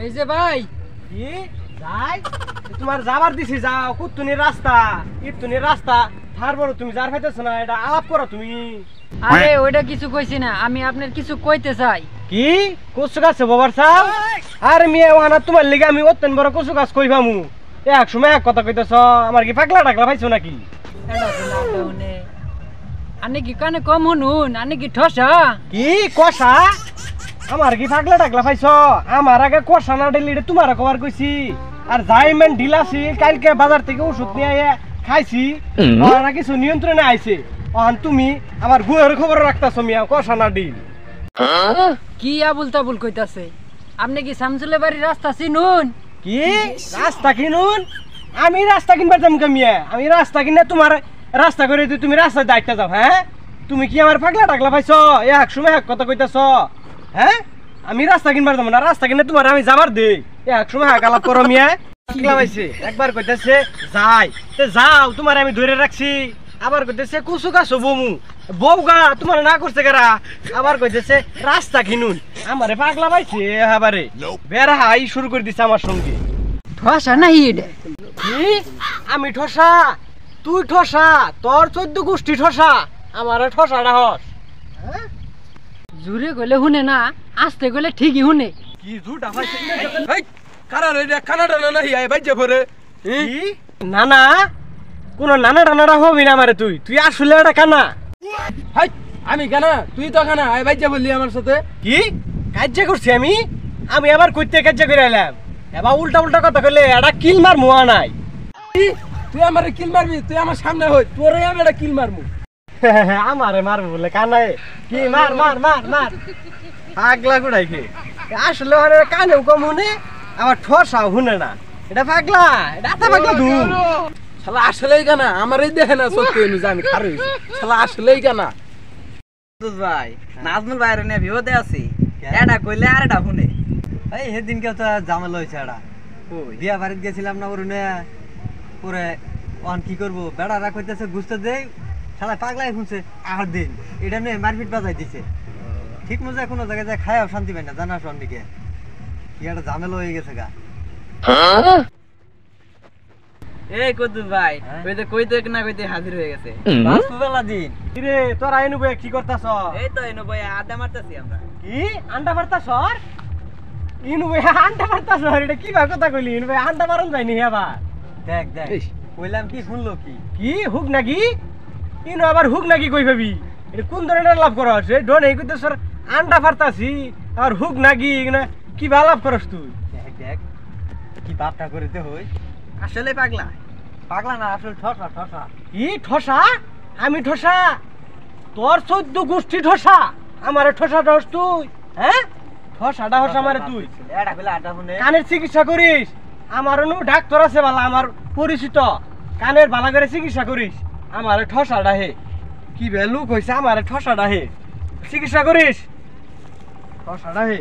এই যে ভাই কি যাই তোমার যাবার দিছি যাও কুত্তুনি রাস্তা ইতুনি রাস্তা তারপর তুমি যার খাইতেছ না এটা আলাপ করো তুমি। আরে ওইটা কিছু কইছি না, আমি আপনার কিছু কইতে চাই। কি কচু গাছ বাবার সাহ? আরে মিয়া ওখানে তোমার লিগে আমি অত্যন্ত বড় কচু গাছ কইবামু এক সময় এক কথা কইতেছ, আমার কি পাগলা টাগলা পাইছো নাকি? আনে কি কানে কম শুনুন, আনে কি ঠসা? কি কষা? আমার কি পাগলা টাগলা পাইছো? আমার আগে কষা না দিলি তোমার কবার কইছি। আর যাইমেন ঢিলাছি কালকে বাজার থেকে ওষুধ নিয়ে আইয়া খাইছি, ওরা কিছু নিয়ন্ত্রণে আইছে। অহন তুমি আমার গুয়ের খবর রাখতাছো মিয়া, কষা না ডিল। কি আবুল তাবুল কইতাছে? আপনি কি শামসুলের বাড়ির রাস্তা চিনুন? কি রাস্তা কিনুন? আমি রাস্তা কিনবার যাম কে মিয়া? আমি রাস্তা কিনে তোমার রাস্তা করে দিই, তুমি রাস্তায় দায়িত্ব যাও। হ্যাঁ তুমি কি আমার পাগলা টাগলা পাইছো? এক সময় এক কথা কইতাছ। হ্যাঁ আমি রাস্তা কিনবার যাবো না, রাস্তা কিনে তোমার আমি যাবার দেই এক সময় এক আলাপ করো মিয়া। পাগলা পাইছে একবার কইতাছে যাই যাও, তোমার আমি ধরে রাখছি। আবার কইতেছে কুচু গাছ বমু বউগা, তোমার না করছে কারা? আবার কইতেছে রাস্তা কিনুন। আমারে পাগলা পাইছে এবারে বেড়া হাই শুরু করে দিছে আমার সঙ্গে। ঠসা নাহি এটা? কি আমি ঠসা? তুই ঠসা? তোর 14 গোষ্ঠী ঠসা, আমারে ঠসা রাহস? জুরে গলে শুনে না, আস্তে গলে ঠিকই শুনে। কি জুটা পাইছে? এই কারা রে কানাডা না নাহি আই বাইজে পরে। কি নানা? কোন নানা টানাটা হবি না আমারে, তুই তুই আসলে এটা কানা? হাই আমি কানা, তুই তো কানা, আই বাইজে বললি আমার সাথে। কি কাজ্যা করছি আমি? আমি আবার কইতে কাজ্যা করে এলাম? এবার উল্টা উল্টা কথা কইলে এটা কিল মার মুয়া নাই। তুই আমারে কিল মারবি? তুই আমার সামনে হই, তোরে আমি এটা কিল মারমু। আমারে মারবো বলে কানায়? কি মার মার মার মার পাগলা গুড়াইকে। আসলে ওরে কানেও কম শুনে, আমার ঠসাও শুনে না। এটা পাগলা, এটা এত পাগলা দু শালা আসলেই কানা, আমারই দেখে না সত্যি আমি খারে শালা আসলেই কানা। ভাই নাজমুল ভাইয়ের নিয়ে বিপদে আছি, এটা কইলে আর এটা শুনে। এই সেদিনকে তো ঝামেলা হয়েছে, এটা বিয়া বাড়িতে গেছিলাম না, ওর পরে অন কি করবো, বেড়ারা কইতেছে গুছতে দেই, শালা পাগলাই শুনছে আর দিন এটা নিয়ে মারপিট বাজাই দিছে। ঠিক মতো কোনো জায়গায় যায় খায়াও শান্তি পাই না, জানাস অন্যদিকে কি একটা ঝামেলা হয়ে গেছে গা। এই কদু ভাই কইতে কইতে না কইতে হাজির হয়ে গেছে বেলা দিন। কিরে তোরা এনু বই কি করতাছ? এই তো এনো ভাই আড্ডা মারতাছি আমরা। কি আন্ডা মারতাছ? ইনু বই আন্ডা মারতাছ? এটা কি ভাই কথা কইলি? ইনু বই আন্ডা মারন যায়নি আবার? দেখ দেখ কইলাম কি শুনলো কি? কি হুক নাকি? ইনু আবার হুক নাকি কই ভাবি? এটা কোন ধরনের লাভ করস? ডন এই কইতেছ আন্ডা মারতাছি আর হুক নাকি কি ভালো লাভ করস তুই? দেখ দেখ কি বাপটা করিতে হই। আসলে পাগলা? পাগলা না, আসলে ঠসা ঠসা। কি ঠসা? আমি ঠসা? তোর 14 গোষ্ঠী ঠসা, আমারে ঠসা ঠস তুই? হ্যাঁ ঠসাটা হস আমারে তুই? এটা কইলে আড্ডা শুনে কানের চিকিৎসা করিস? আমার ডাক্তার আছে বালা, আমার পরিচিত, কানের বালা করে চিকিৎসা করিস। আমারে ঠসাটা হে কি ভ্যালু কইছে? আমারে ঠসাটা হে চিকিৎসা করিস? ঠসাটা হে